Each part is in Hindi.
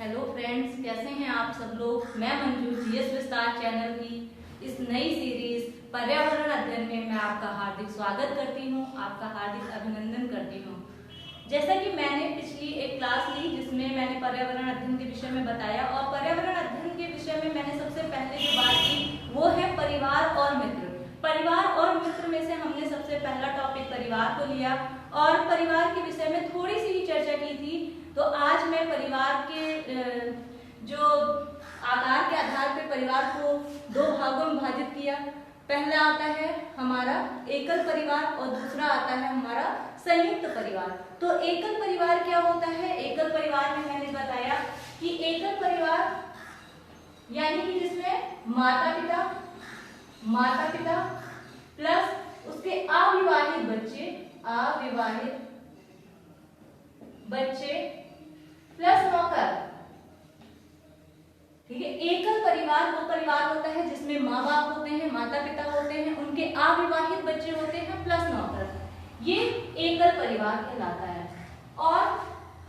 हेलो फ्रेंड्स, कैसे हैं आप सब लोग। मैं मंजू जीएस विस्तार चैनल की इस नई सीरीज पर्यावरण अध्ययन में मैं आपका हार्दिक स्वागत करती हूं, आपका हार्दिक अभिनंदन करती हूं। जैसा कि मैंने पिछली एक क्लास ली जिसमें मैंने पर्यावरण अध्ययन के विषय में बताया, और पर्यावरण अध्ययन के विषय में मैंने सबसे पहले जो बात की वो है परिवार और मित्र। परिवार और मित्र में से हमने सबसे पहला टॉपिक परिवार को लिया और परिवार के विषय में थोड़ी सी ही चर्चा की थी। तो आज मैं परिवार के जो आकार के आधार पर परिवार को दो भागों में विभाजित किया। पहला आता है हमारा एकल परिवार और दूसरा आता है हमारा संयुक्त परिवार। तो एकल परिवार क्या होता है? एकल परिवार में मैंने बताया कि एकल परिवार यानी कि जिसमें माता पिता प्लस उसके अविवाहित बच्चे प्लस नौकर। ठीक है। एकल परिवार वो परिवार होता है जिसमें माँ बाप होते हैं, माता पिता होते हैं, उनके अविवाहित बच्चे होते हैं प्लस नौकर। ये एकल परिवार कहलाता है। और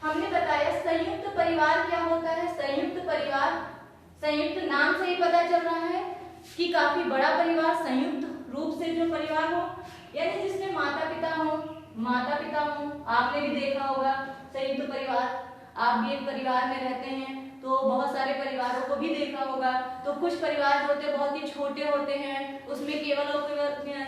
हमने बताया संयुक्त परिवार क्या होता है। संयुक्त परिवार, संयुक्त नाम से ही पता चल रहा है कि काफी बड़ा परिवार, संयुक्त रूप से जो परिवार हो, यानी जिसमें माता पिता हो। आपने भी देखा होगा संयुक्त परिवार, आप भी एक परिवार में रहते हैं तो बहुत सारे परिवारों को भी देखा होगा। तो कुछ परिवार जो होते हैं बहुत ही छोटे होते हैं, उसमें केवल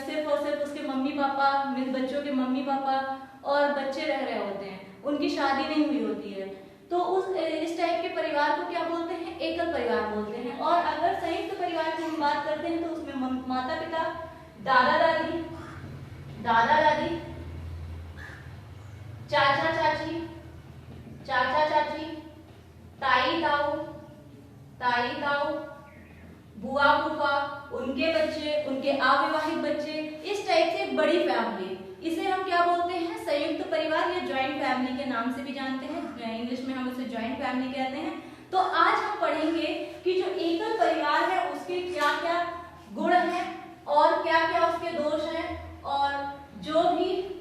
सिर्फ और सिर्फ उसके मम्मी पापा, बच्चों के मम्मी पापा और बच्चे रह रहे होते हैं, उनकी शादी नहीं हुई होती है। तो इस टाइप के परिवार को क्या बोलते हैं? एकल परिवार बोलते हैं। और अगर संयुक्त परिवार की हम बात करते हैं तो उसमें माता पिता, दादा दादी, चाचा चाची, ताई ताऊ, बुआ फूफा, उनके बच्चे, उनके अविवाहित बच्चे, इस टाइप से बड़ी फैमिली, इसे हम क्या बोलते हैं? संयुक्त परिवार या जॉइंट फैमिली के नाम से भी जानते हैं। इंग्लिश में हम उसे जॉइंट फैमिली कहते हैं। तो आज हम पढ़ेंगे कि जो एकल परिवार है उसके क्या क्या गुण हैं और क्या क्या उसके दोष हैं, और जो भी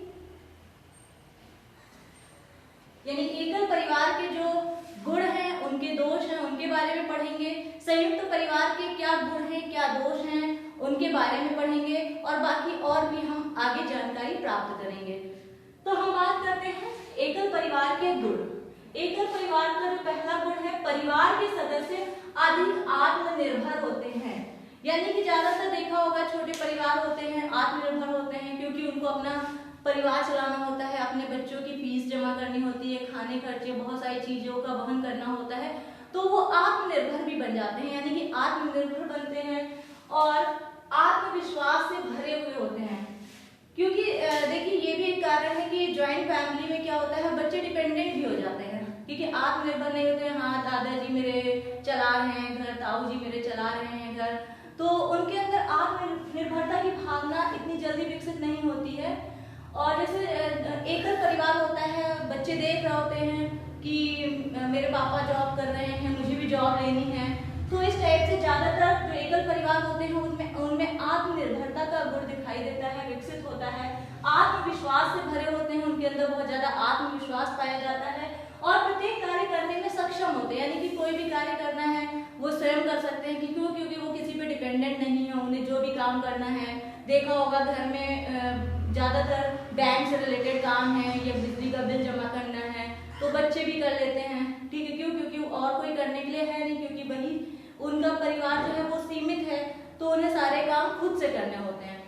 यानी एकल परिवार के जो गुण हैं, उनके दोष हैं, उनके बारे में पढ़ेंगे। संयुक्त परिवार के क्या गुण हैं, क्या दोष हैं, उनके बारे में पढ़ेंगे, और बाकी और भी हम आगे जानकारी प्राप्त करेंगे। तो हम बात करते हैं एकल परिवार के गुण। एकल परिवार का जो पहला गुण है, परिवार के सदस्य अधिक आत्मनिर्भर होते हैं। यानी कि ज्यादातर देखा होगा छोटे परिवार होते हैं, आत्मनिर्भर होते हैं, क्योंकि उनको अपना परिवार चलाना होता है, अपने बच्चों की फीस जमा करनी होती है, खाने खर्चे, बहुत सारी चीजों का वहन करना होता है। तो वो आत्मनिर्भर भी बन जाते हैं, यानी कि आत्मनिर्भर बनते हैं और आत्मविश्वास से भरे हुए होते हैं। क्योंकि देखिए ये भी एक कारण है कि जॉइंट फैमिली में क्या होता है, बच्चे डिपेंडेंट भी हो जाते हैं, क्योंकि आत्मनिर्भर नहीं होते हैं। हाँ, दादाजी मेरे चला रहे हैं घर, ताऊ जी मेरे चला रहे हैं घर, तो उनके अंदर आत्मनिर्भरता की भावना इतनी जल्दी विकसित नहीं होती है। और जैसे एकल परिवार होता है, बच्चे देख रहे होते हैं कि मेरे पापा जॉब कर रहे हैं, मुझे भी जॉब लेनी है। तो इस टाइप से ज्यादातर जो एकल परिवार होते हैं उनमें आत्मनिर्भरता का गुण दिखाई देता है, विकसित होता है, आत्मविश्वास से भरे होते हैं, उनके अंदर बहुत ज्यादा आत्मविश्वास पाया जाता है और प्रत्येक कार्य करने में सक्षम होते हैं। यानी कि कोई भी कार्य करना है वो स्वयं कर सकते हैं, क्योंकि वो किसी पे डिपेंडेंट नहीं है। उन्हें जो भी काम करना है, देखा होगा घर में ज्यादातर बैंक से रिलेटेड काम है या बिजली का बिल जमा करना है तो बच्चे भी कर लेते हैं। ठीक है, क्योंकि और कोई करने के लिए है नहीं, क्योंकि वही उनका परिवार जो है वो सीमित है, तो उन्हें सारे काम खुद से करने होते हैं।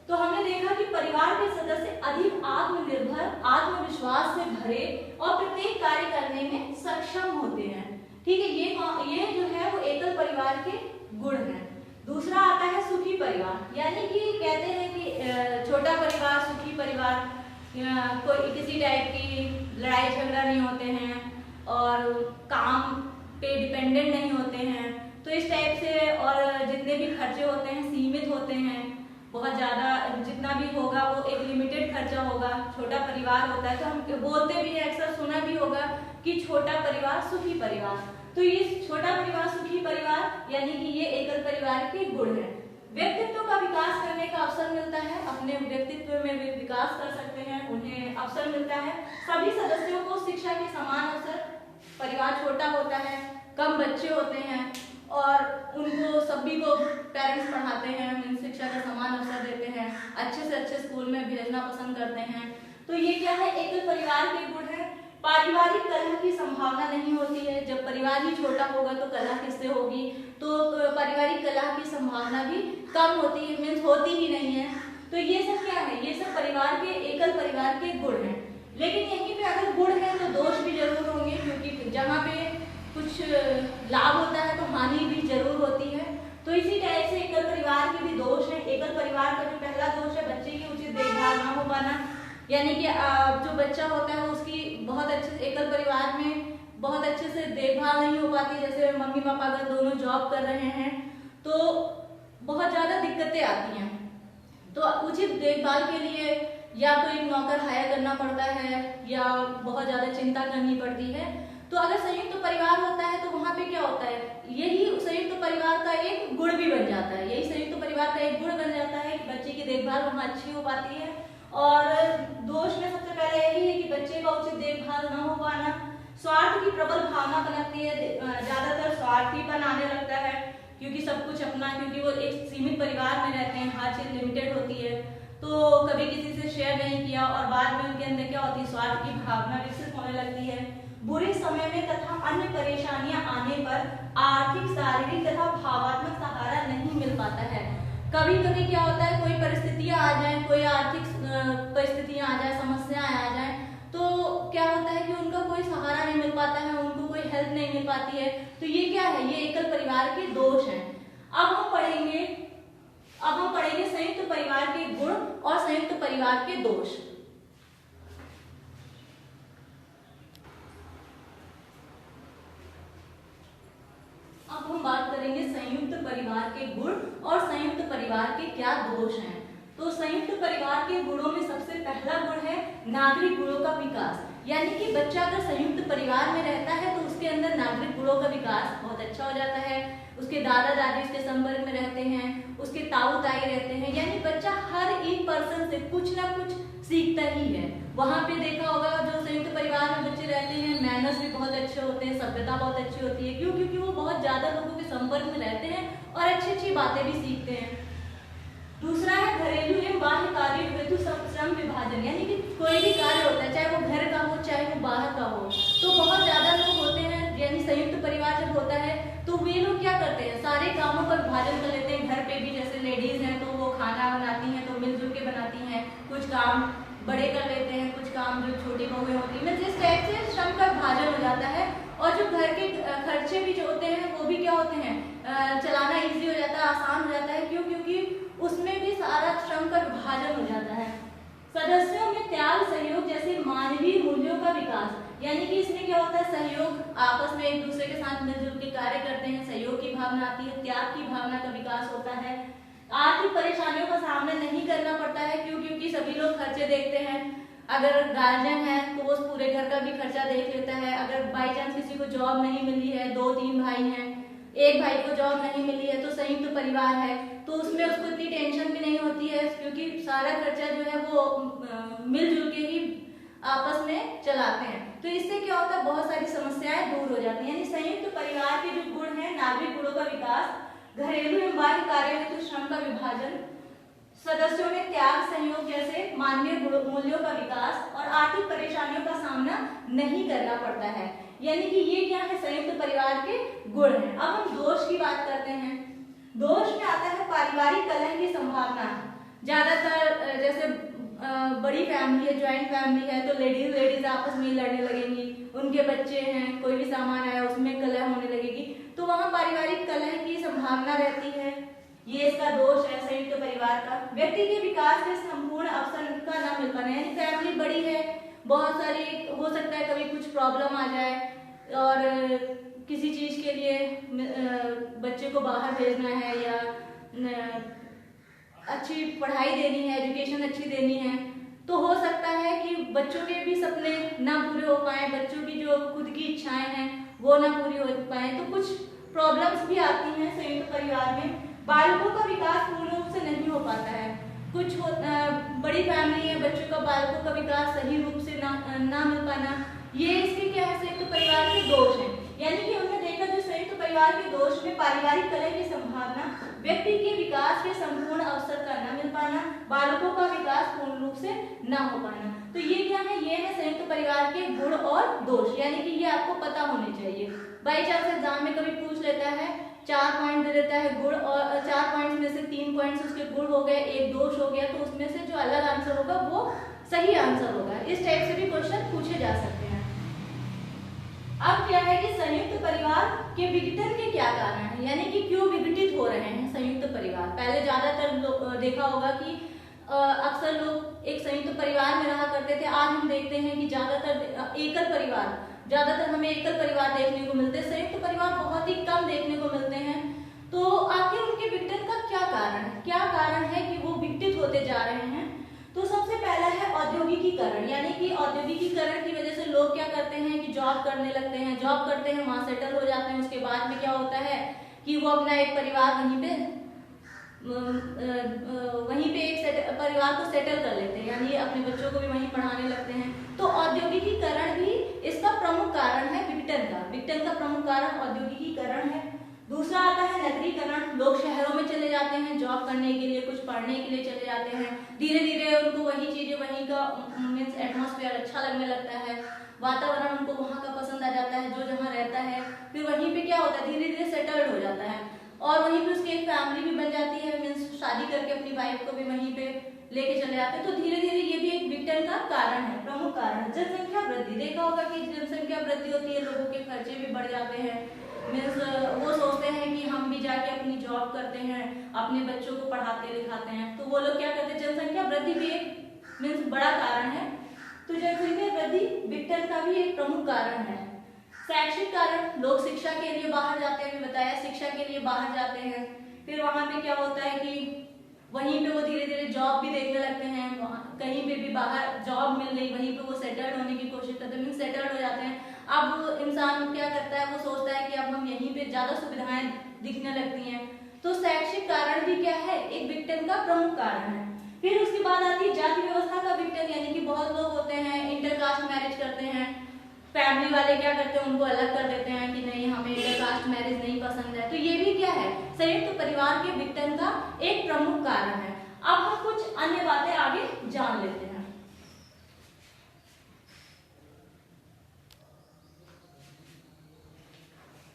तो हमने देखा कि परिवार के सदस्य अधिक आत्मनिर्भर, आत्मविश्वास से भरे और प्रत्येक कार्य करने में सक्षम होते हैं। ठीक है, ये जो है वो एकल परिवार के गुण हैं। दूसरा आता है सुखी परिवार। यानी कि कहते हैं कि छोटा परिवार, सुखी परिवार, कोई किसी टाइप की लड़ाई झगड़ा नहीं होते हैं और काम पे डिपेंडेंट नहीं होते हैं। तो इस टाइप से, और जितने भी खर्चे होते हैं सीमित होते हैं, बहुत ज्यादा जितना भी होगा वो एक लिमिटेड खर्चा होगा। छोटा परिवार होता है तो हम बोलते भी हैं, अक्सर सुना भी होगा कि छोटा परिवार सुखी परिवार। तो ये छोटा परिवार, सुखी परिवार, यानी कि ये एकल परिवार के गुण हैं। व्यक्तित्व का विकास करने का अवसर मिलता है, अपने व्यक्तित्व में भी विकास कर सकते हैं, उन्हें अवसर मिलता है। सभी सदस्यों को शिक्षा के समान अवसर परिवार छोटा होता है, कम बच्चे होते हैं और उनको सभी को पेरेंट्स पढ़ाते हैं, शिक्षा का समान अवसर देते हैं, अच्छे से अच्छे स्कूल में भेजना पसंद करते हैं। तो ये क्या है, एकल परिवार के गुण है। पारिवारिक कलह की संभावना नहीं होती है। जब परिवार ही छोटा होगा तो कलह किससे होगी, तो पारिवारिक कलह की संभावना भी कम होती है, मीन्स होती ही नहीं है। तो ये सब क्या है, ये सब परिवार के, एकल परिवार के गुण हैं। लेकिन यहीं पे अगर गुण है तो दोष भी जरूर होंगे, क्योंकि जहाँ पे कुछ लाभ होता है तो हानि भी जरूर होती है। तो इसी टाइप से एकल परिवार के भी दोष हैं। एकल परिवार का जो पहला दोष है, बच्चे की उचित देखभाल ना हो पाना, यानी कि जो बच्चा होता है उसकी बहुत अच्छे से, एकल परिवार में बहुत अच्छे से देखभाल नहीं हो पाती। जैसे मम्मी पापा अगर दोनों जॉब कर रहे हैं तो बहुत ज़्यादा दिक्कतें आती हैं। तो उचित देखभाल के लिए या तो एक नौकर हायर करना पड़ता है या बहुत ज़्यादा चिंता करनी पड़ती है। तो अगर संयुक्त परिवार होता है तो वहाँ पे क्या होता है, यही संयुक्त परिवार का एक गुण भी बन जाता है। यही संयुक्त परिवार का एक गुण बन जाता है कि बच्चे की देखभाल वहाँ अच्छी हो पाती है। और दोष में सबसे पहले यही है कि बच्चे का उचित देखभाल न हो पाना, स्वार्थ की प्रबल भावना पनपती है, ज्यादातर स्वार्थीपन आने लगता है, क्योंकि सब कुछ अपना, क्योंकि वो एक सीमित परिवार में रहते हैं, हर चीज लिमिटेड होती है, तो कभी किसी से शेयर नहीं किया और बाद में उनके अंदर क्या होती है, स्वार्थ की भावना विकसित होने लगती है। बुरे समय में तथा अन्य परेशानियां आने पर आर्थिक, शारीरिक तथा भावात्मक सहारा नहीं मिल पाता है। कभी कभी क्या होता है, कोई परिस्थितियां आ जाए, कोई आर्थिक परिस्थितियां आ जाए, समस्याएं आ जाए, तो क्या होता है कि उनका कोई सहारा नहीं मिल पाता है, उनको कोई हेल्प नहीं मिल पाती है। तो ये क्या है, ये एकल परिवार के दोष हैं। अब हम पढ़ेंगे संयुक्त परिवार के गुण और संयुक्त परिवार के दोष। अब हम बात करेंगे संयुक्त परिवार के गुण और संयुक्त परिवार के क्या दोष हैं। तो संयुक्त परिवार के गुणों में सबसे पहला गुण है नागरिक गुणों का विकास, यानी कि बच्चा अगर संयुक्त परिवार में रहता है तो उसके अंदर नागरिक गुणों का विकास बहुत अच्छा हो जाता है। उसके दादा दादी उसके संपर्क में रहते हैं, उसके ताऊ ताई रहते हैं, यानी बच्चा हर एक पर्सन से कुछ ना कुछ सीखता ही है। वहां पे देखा होगा जो संयुक्त परिवार में बच्चे रहते हैं, मैनर्स भी बहुत अच्छे होते हैं, सभ्यता बहुत अच्छी होती है। क्यों? क्योंकि वो बहुत ज्यादा लोगों के संपर्क में रहते हैं और अच्छी अच्छी बातें भी सीखते हैं। दूसरा है घरेलू एवं बाह्य कार्यों हेतु श्रम विभाजन, यानी कि कोई भी कार्य होता है, चाहे वो घर का हो चाहे वो बाहर का हो, तो बहुत ज्यादा लोग होते हैं, यानी संयुक्त परिवार जब होता है तो वे लोग क्या करते हैं, सारे कामों का विभाजन कर लेते हैं। घर पे भी जैसे लेडीज हैं तो वो खाना बनाती हैं तो मिलजुल के बनाती हैं, कुछ काम बड़े कर लेते हैं, कुछ काम जो छोटी बहुएं होती हैं, जिस टाइप से श्रम का विभाजन हो जाता है। और जो घर के खर्चे भी जो होते हैं वो भी क्या होते हैं, चलाना इजी हो जाता है, आसान हो जाता है। क्यों? क्योंकि उसमें भी सारा श्रम का विभाजन हो जाता है। सदस्यों में त्याग, सहयोग जैसे मानवीय मूल्यों का विकास, यानी कि इसमें क्या होता है, सहयोग, आपस में एक दूसरे के साथ मिलजुल के कार्य करते हैं, सहयोग की भावना आती है, त्याग की भावना का विकास होता है। आर्थिक परेशानियों का सामना नहीं करना पड़ता है। क्यों? क्योंकि सभी लोग खर्चे देखते हैं। अगर गार्जियन है तो वो पूरे घर का भी खर्चा देख लेता है। अगर बाई चांस किसी को जॉब नहीं मिली है, 2-3 भाई हैं, एक भाई को जॉब नहीं मिली है, तो संयुक्त परिवार है तो उसमें उसको इतनी टेंशन भी नहीं होती है, क्योंकि सारा खर्चा जो है वो मिलजुल के ही आपस में चलाते हैं। तो इससे क्या होता है, बहुत सारी समस्याएं दूर हो जाती हैं। यानी संयुक्त परिवार के जो गुण हैं, नागरिक गुणों का विकास, घरेलू एवं बाह्य कार्यों हेतु श्रम का विभाजन, सदस्यों में त्याग, सहयोग जैसे मानवीय मूल्यों का विकास और आर्थिक परेशानियों का सामना नहीं करना पड़ता है। यानी कि ये क्या है, संयुक्त परिवार के गुण हैं। अब हम दोष की बात करते हैं। दोष में आता है पारिवारिक कलह की संभावना। ज्यादातर जैसे बड़ी फैमिली है, ज्वाइंट फैमिली है, तो लेडीज आपस में लड़ने लगेंगी, उनके बच्चे हैं, कोई भी सामान आया उसमें कलह होने लगेगी, तो वहां पारिवारिक कलह की संभावना रहती है। ये इसका दोष है संयुक्त परिवार का। व्यक्ति के विकास के संपूर्ण अवसर का न मिल पाना, यानी फैमिली बड़ी है, बहुत सारी हो सकता है कभी कुछ प्रॉब्लम आ जाए और किसी चीज के लिए बच्चे को बाहर भेजना है या अच्छी पढ़ाई देनी है, एजुकेशन अच्छी देनी है, तो हो सकता है कि बच्चों के भी सपने ना पूरे हो पाए, बच्चों की जो खुद की इच्छाएं हैं वो ना पूरी हो पाए, तो कुछ प्रॉब्लम्स भी आती हैं संयुक्त परिवार में। बालकों का विकास पूर्ण रूप से नहीं हो पाता है। बड़ी फैमिली है, बच्चों का बालकों का विकास सही रूप से ना मिल पाना, ये इसके क्या है, संयुक्त परिवार के दोष हैं। यानी कि हमने देखा जो संयुक्त परिवार के दोष में पारिवारिक कलह की संभावना, व्यक्ति के विकास के संपूर्ण अवसर का न मिल पाना, बालकों का विकास पूर्ण रूप से न हो पाना। तो ये क्या है, ये है संयुक्त परिवार के गुण और दोष, यानी कि ये आपको पता होने चाहिए। बाई चांस एग्जाम में कभी पूछ लेता है, 4 पॉइंट दे देता है गुण, और 4 पॉइंट्स में से 3 पॉइंट्स उसके गुण हो गए, 1 दोष हो गया, तो उसमें से जो अलग आंसर होगा वो सही आंसर होगा। इस टाइप से भी क्वेश्चन पूछे जा सकते हैं। अब क्या है कि संयुक्त परिवार के विघटन के क्या कारण है, यानी कि क्यों विघटित हो रहे हैं संयुक्त परिवार। पहले ज्यादातर देखा होगा कि अक्सर लोग एक संयुक्त परिवार में रहा करते थे। आज हम देखते हैं कि ज्यादातर एकल परिवार, ज्यादातर हमें एकल परिवार देखने को मिलते हैं, संयुक्त परिवार बहुत ही कम देखने को मिलते हैं। तो आखिर उनके विघटन का क्या कारण है, क्या कारण है कि वो विघटित होते जा रहे हैं। तो सबसे पहला है औद्योगिकीकरण, यानी कि औद्योगिकीकरण की वजह से लोग क्या करते हैं कि जॉब करने लगते हैं, जॉब करते हैं, वहां सेटल हो जाते हैं। उसके बाद में क्या होता है कि वो अपना एक परिवार वहीं पे एक परिवार को सेटल कर लेते हैं, यानी अपने बच्चों को भी वहीं पढ़ाने लगते हैं। तो औद्योगिकीकरण भी इसका प्रमुख कारण है विघटन का प्रमुख कारण औद्योगिकीकरण है। दूसरा आता है नगरीकरण, लोग शहरों में चले जाते हैं जॉब करने के लिए, कुछ पढ़ने के लिए चले जाते हैं। धीरे धीरे उनको वही चीजें, वहीं का मीन्स एटमॉस्फेयर अच्छा लगने लगता है, वातावरण उनको वहाँ का पसंद आ जाता है, जो जहाँ रहता है। फिर वहीं पे क्या होता है, धीरे धीरे सेटल्ड हो जाता है और वहीं पे उसकी एक फैमिली भी बन जाती है, मीन्स शादी करके अपनी वाइफ को भी वहीं पे लेके चले जाते हैं। तो धीरे धीरे ये भी एक विघटन का कारण है, प्रमुख कारण। जनसंख्या वृद्धि, देखा होगा कि जनसंख्या वृद्धि होती है, लोगों के खर्चे भी बढ़ जाते हैं, मीन्स वो सोचते हैं कि हम भी जाके अपनी जॉब करते हैं, अपने बच्चों को पढ़ाते लिखाते हैं। तो वो लोग क्या करते हैं, जनसंख्या वृद्धि भी एक मीन्स बड़ा कारण है। तो जनसंख्या वृद्धि विघटन का भी एक प्रमुख कारण है। शैक्षिक कारण, लोग शिक्षा के लिए बाहर जाते हैं, बताया शिक्षा के लिए बाहर जाते हैं। फिर वहां पे क्या होता है कि वहीं पे वो धीरे धीरे जॉब भी देखने लगते हैं, कहीं पे भी बाहर जॉब मिल गई, वहीं पे वो सेटल्ड होने की कोशिश करते हैं, सेटल्ड हो जाते हैं। अब इंसान क्या करता है, वो सोचता है कि अब हम यहीं पे ज्यादा सुविधाएं दिखने लगती हैं। तो शैक्षिक कारण भी क्या है, एक विघटन का प्रमुख कारण है। फिर उसके बाद आती है जाति व्यवस्था का विघटन, यानी कि बहुत लोग होते हैं इंटरकास्ट मैरिज करते हैं, फैमिली वाले क्या करते हैं उनको अलग कर देते हैं कि नहीं हमें इंटरकास्ट मैरिज नहीं पसंद है। तो ये भी क्या है, संयुक्त परिवार के विघटन का एक प्रमुख कारण है। अब हम कुछ अन्य बातें आगे जान लेते हैं।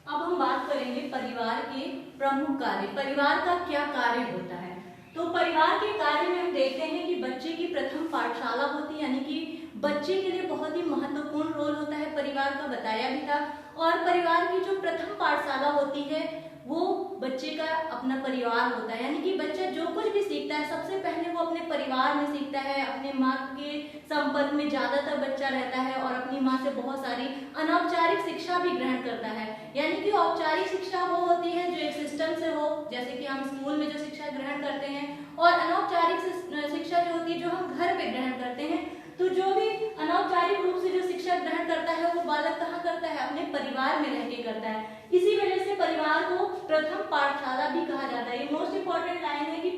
अब हम बात करेंगे परिवार के प्रमुख कार्य, परिवार का क्या कार्य होता है। तो परिवार के कार्य में हम देखते हैं कि बच्चे की प्रथम पाठशाला होती है, यानी कि बच्चे के लिए बहुत ही महत्वपूर्ण रोल होता है परिवार का, बताया भी था। और परिवार की जो प्रथम पाठशाला होती है वो बच्चे का अपना परिवार होता है, यानी कि बच्चा जो कुछ भी सीखता है सबसे पहले वो अपने परिवार में सीखता है। अपने माँ के संपर्क में ज्यादातर बच्चा रहता है और अपनी माँ से बहुत सारी अनौपचारिक शिक्षा भी ग्रहण करता है। यानी कि औपचारिक शिक्षा वो होती है जो एक सिस्टम से हो, जैसे कि हम स्कूल में जो शिक्षा ग्रहण करते हैं, और अनौपचारिक शिक्षा जो होती है जो हम घर पे ग्रहण करते हैं। तो जो भी अनौपचारिक रूप से जो शिक्षा ग्रहण करता है वो बालक कहाँ करता है, अपने परिवार में रह के करता है। इसी वजह से परिवार को प्रथम पाठशाला भी कहा जाता है। ये मोस्ट इंपॉर्टेंट लाइन है कि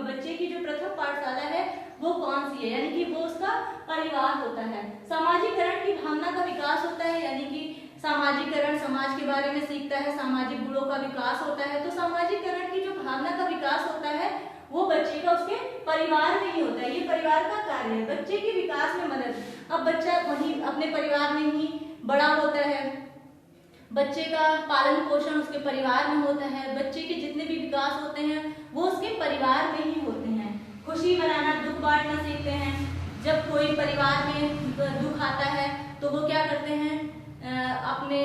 बच्चे की जो प्रथम पाठशाला है वो कौन सी है, यानी कि वो उसका परिवार होता है। सामाजिकरण की भावना का विकास होता है, यानी कि सामाजिकरण समाज के बारे में सीखता है, सामाजिक गुणों का विकास होता है। तो सामाजिकरण की जो भावना का विकास होता है वो बच्चे का उसके परिवार में ही होता है, ये परिवार का कार्य है, बच्चे के विकास में मदद। अब बच्चा वही अपने परिवार में ही बड़ा होता है, बच्चे का पालन पोषण उसके परिवार में होता है, बच्चे के जितने भी विकास होते हैं वो उसके परिवार में ही होते हैं। खुशी मनाना, दुख बांटना सीखते हैं। जब कोई परिवार में दुख आता है तो वो क्या करते हैं, अपने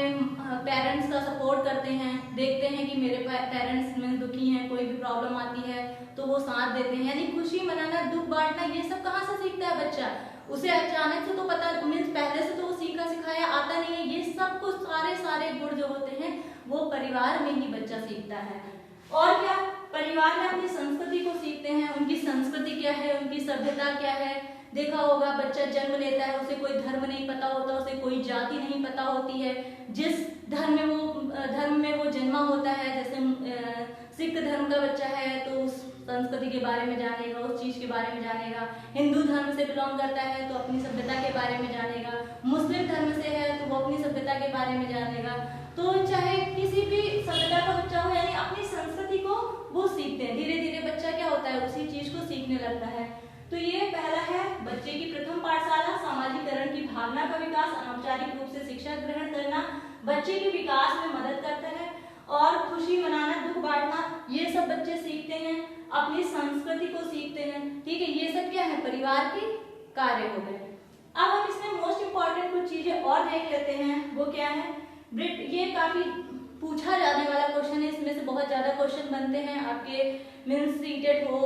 पेरेंट्स का सपोर्ट करते हैं, देखते हैं कि मेरे पेरेंट्स में दुखी हैं, कोई भी प्रॉब्लम आती है तो वो साथ देते हैं। यानी खुशी मनाना, दुख बांटना, ये सब कहाँ से सीखता है बच्चा, उसे अचानक से तो पता मीन्स पहले से तो वो सीखा सिखाया आता नहीं है। ये सब कुछ सारे गुण जो होते हैं वो परिवार में ही बच्चा सीखता है। और क्या, परिवार में अपनी संस्कृति को सीखते हैं, उनकी संस्कृति क्या है, उनकी सभ्यता क्या है। देखा होगा बच्चा जन्म लेता है, उसे कोई धर्म नहीं पता होता, उसे कोई जाति नहीं पता होती है। जिस धर्म में वो जन्मा होता है, जैसे सिख धर्म का बच्चा है तो उस संस्कृति के बारे में जानेगा, उस चीज के बारे में जानेगा। हिंदू धर्म से बिलोंग करता है तो अपनी सभ्यता के बारे में जानेगा, मुस्लिम धर्म से है तो वो अपनी सभ्यता के बारे में जानेगा। तो चाहे किसी भी सभ्यता का बच्चा हो, यानी अपनी संस्कृति को वो सीखते हैं। धीरे धीरे बच्चा क्या होता है, उसी चीज को सीखने लगता है। तो ये पहला है बच्चे की प्रथम पाठशाला, सामाजिकरण की भावना का विकास, अनौपचारिक रूप से शिक्षा ग्रहण करना बच्चे के विकास में मदद करता है। और खुशी मनाना, दुख बांटना, ये सब बच्चे सीखते हैं, अपनी संस्कृति को सीखते हैं। ठीक है, ये सब क्या है, परिवार के कार्य हो गए। अब हम इसमें मोस्ट इंपॉर्टेंट कुछ चीजें और देख लेते हैं, वो क्या है। ये काफी पूछा जाने वाला क्वेश्चन है, इसमें से बहुत ज्यादा क्वेश्चन बनते हैं आपके मीन्स सीटेट हो,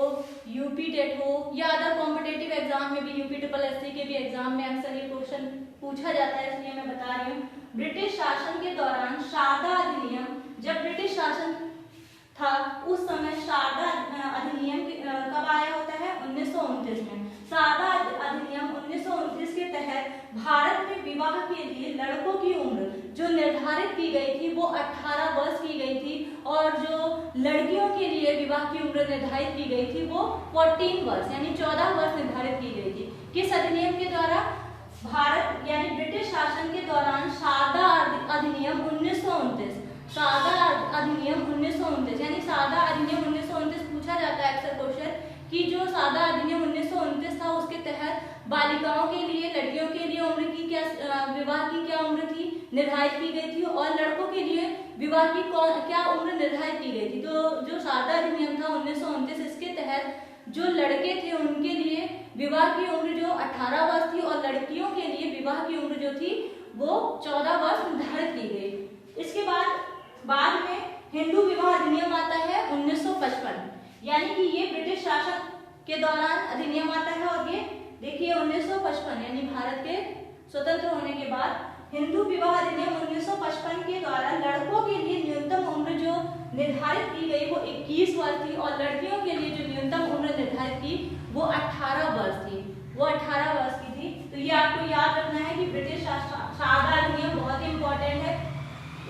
यूपी टेट हो या अदर कॉम्पिटेटिव एग्जाम में भी, यूपी ट्रिपल एससी के भी एग्जाम में अक्सर ये क्वेश्चन पूछा जाता है, इसलिए मैं बता रही हूँ। ब्रिटिश शासन के दौरान शारदा अधिनियम, जब ब्रिटिश शासन था उस समय शारदा अधिनियम कब आया होता है, 1929 में। शारदा अधिनियम 1929 के तहत भारत में विवाह के लिए लड़कों की उम्र जो निर्धारित की गई थी वो 18 वर्ष की गई थी, और जो लड़कियों के लिए विवाह की उम्र निर्धारित की गई थी वो 14 वर्ष यानी 14 वर्ष निर्धारित की गई थी। किस अधिनियम के द्वारा, भारत यानी ब्रिटिश शासन के दौरान शारदा अधिनियम 1929, शारदा अधिनियम 1929 यानी शारदा अधिनियम 1929 पूछा जाता है अक्सर क्वेश्चन कि जो शारदा अधिनियम 1929 था उसके तहत बालिकाओं के लिए, लड़कियों के लिए उम्र की क्या, विवाह की क्या उम्र थी, निर्धारित की गई थी, और लड़कों के लिए विवाह की क्या उम्र निर्धारित की गई थी। तो जो शारदा अधिनियम था 1929, इसके तहत जो लड़के थे उनके लिए विवाह की उम्र जो 18 वर्ष थी, और लड़कियों के लिए विवाह की उम्र जो थी वो 14 वर्ष निर्धारित की गई। इसके बाद में हिंदू विवाह अधिनियम आता है 1955, यानी कि ये ब्रिटिश शासन के दौरान अधिनियम आता है। और ये देखिए 1955 यानी भारत के स्वतंत्र होने के बाद हिंदू विवाह अधिनियम 1955 के द्वारा लड़कों के लिए न्यूनतम उम्र जो निर्धारित की गई वो 21 वर्ष थी, और लड़कियों के लिए जो न्यूनतम उम्र निर्धारित की वो 18 वर्ष थी, वो 18 वर्ष की थी। तो ये आपको याद रखना है कि ब्रिटिश शारदा अधिनियम बहुत ही इंपॉर्टेंट है,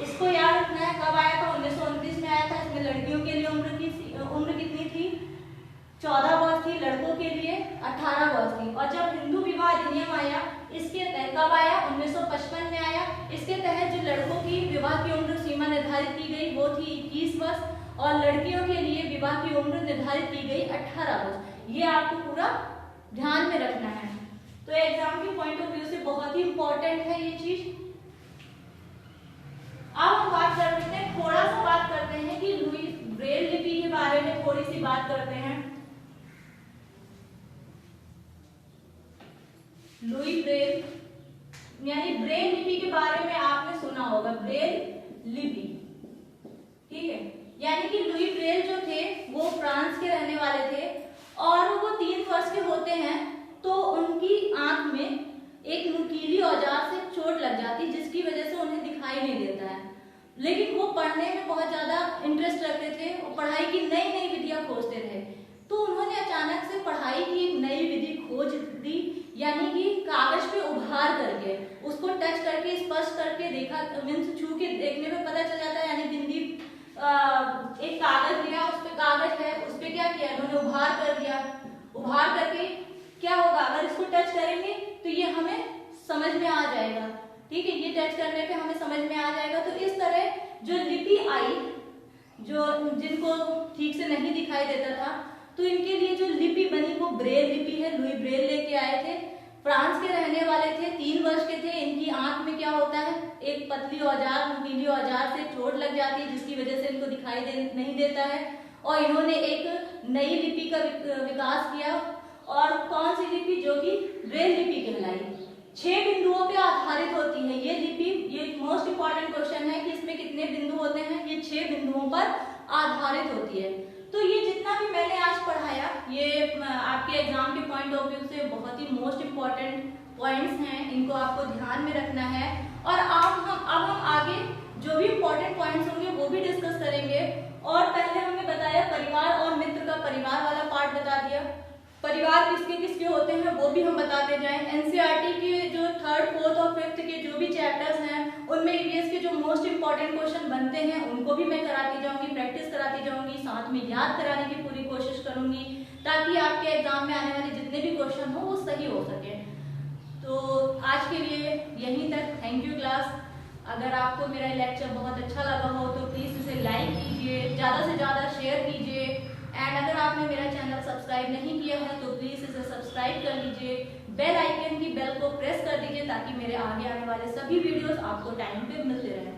इसको याद रखना है। कब आया था, 1929 में आया था। इसमें लड़कियों के लिए उम्र कितनी थी, 14 वर्ष थी, लड़कों के लिए 18 वर्ष थी। और जब हिंदू विवाह अधिनियम आया, इसके तहत कब आया, 1955 में आया। इसके तहत जो लड़कों की विवाह की उम्र सीमा निर्धारित की गई वो थी 21 वर्ष, और लड़कियों के लिए विवाह की उम्र निर्धारित की गई 18 वर्ष। ये आपको पूरा ध्यान में रखना है। तो एग्जाम के पॉइंट ऑफ व्यू से बहुत ही इंपॉर्टेंट है ये चीज। अब हम बात कर लेते हैं, थोड़ा सा बात करते हैं कि लुई ब्रेल लिपि के बारे में थोड़ी सी बात करते हैं। लुई ब्रेल यानी ब्रेल लिपि के बारे में आपने सुना होगा, ब्रेल लिपि, ठीक है। यानी कि लुई ब्रेल जो थे वो फ्रांस के रहने वाले थे, और वो 3 वर्ष के होते हैं तो उनकी आंख में एक नुकीली औजार से चोट लग जाती, जिसकी वजह से उन्हें दिखाई नहीं देता है। लेकिन वो पढ़ने में बहुत ज्यादा इंटरेस्ट रखते थे और पढ़ाई की नई नई विधियां खोजते थे। तो उन्होंने अचानक से पढ़ाई की एक नई विधि खोज दी, यानी कि कागज पे उभार करके, उसको टच करके, स्पर्श करके देखा, मीन्स छू के देखने में पता चल जाता है। यानी बिंदी एक कागज लिया, उस पे कागज है, उस पे क्या किया उन्होंने, उभार कर दिया। उभार करके क्या होगा, अगर इसको टच करेंगे तो ये हमें समझ में आ जाएगा, ठीक है, ये टच करने पे हमें समझ में आ जाएगा। तो इस तरह जो लिपि आई, जो जिनको ठीक से नहीं दिखाई देता था, तो इनके लिए जो लिपि बनी वो ब्रेल लिपि है। लुई ब्रेल लेके आए थे, फ्रांस के रहने वाले थे, 3 वर्ष के थे। इनकी आंख में क्या होता है, एक पतली औजार, नुकीली औजार से चोट लग जाती है, जिसकी वजह से इनको दिखाई नहीं देता है। और इन्होंने एक नई लिपि का विकास किया, और कौन सी लिपि, जो कि ब्रेल लिपि कहलाई। 6 बिंदुओं पे आधारित होती है ये लिपि। ये मोस्ट इंपॉर्टेंट क्वेश्चन है कि इसमें कितने बिंदु होते हैं, ये 6 बिंदुओं पर आधारित होती है। तो ये जितना भी मैंने आज पढ़ाया, ये आपके एग्जाम के पॉइंट ऑफ व्यू से बहुत ही मोस्ट इंपॉर्टेंट पॉइंट्स हैं, इनको आपको ध्यान में रखना है। और अब हम आगे जो भी इंपॉर्टेंट पॉइंट्स होंगे वो भी डिस्कस करेंगे। और पहले हमने बताया परिवार और मित्र का, परिवार वाला पार्ट बता दिया, परिवार किसके किसके होते हैं वो भी हम बताते जाएं। एनसीईआरटी के जो 3rd, 4th और 5th के जो भी चैप्टर्स हैं उनमें ईवीएस के जो मोस्ट इंपॉर्टेंट क्वेश्चन बनते हैं उनको भी मैं कराती जाऊंगी, प्रैक्टिस कराती जाऊंगी, साथ में याद कराने की पूरी कोशिश करूंगी ताकि आपके एग्जाम में आने वाले जितने भी क्वेश्चन हो वो सही हो सके। तो आज के लिए यहीं तक। Thank you class. अगर आपको मेरा लेक्चर बहुत अच्छा लगा हो तो प्लीज़ इसे लाइक कीजिए, ज़्यादा से ज़्यादा शेयर कीजिए, एंड अगर आपने मेरा चैनल सब्सक्राइब नहीं किया है तो प्लीज़ इसे सब्सक्राइब कर लीजिए, बेल आइकन की बेल को प्रेस कर दीजिए ताकि मेरे आगे आने वाले सभी वीडियोस आपको टाइम पे मिलते रहें।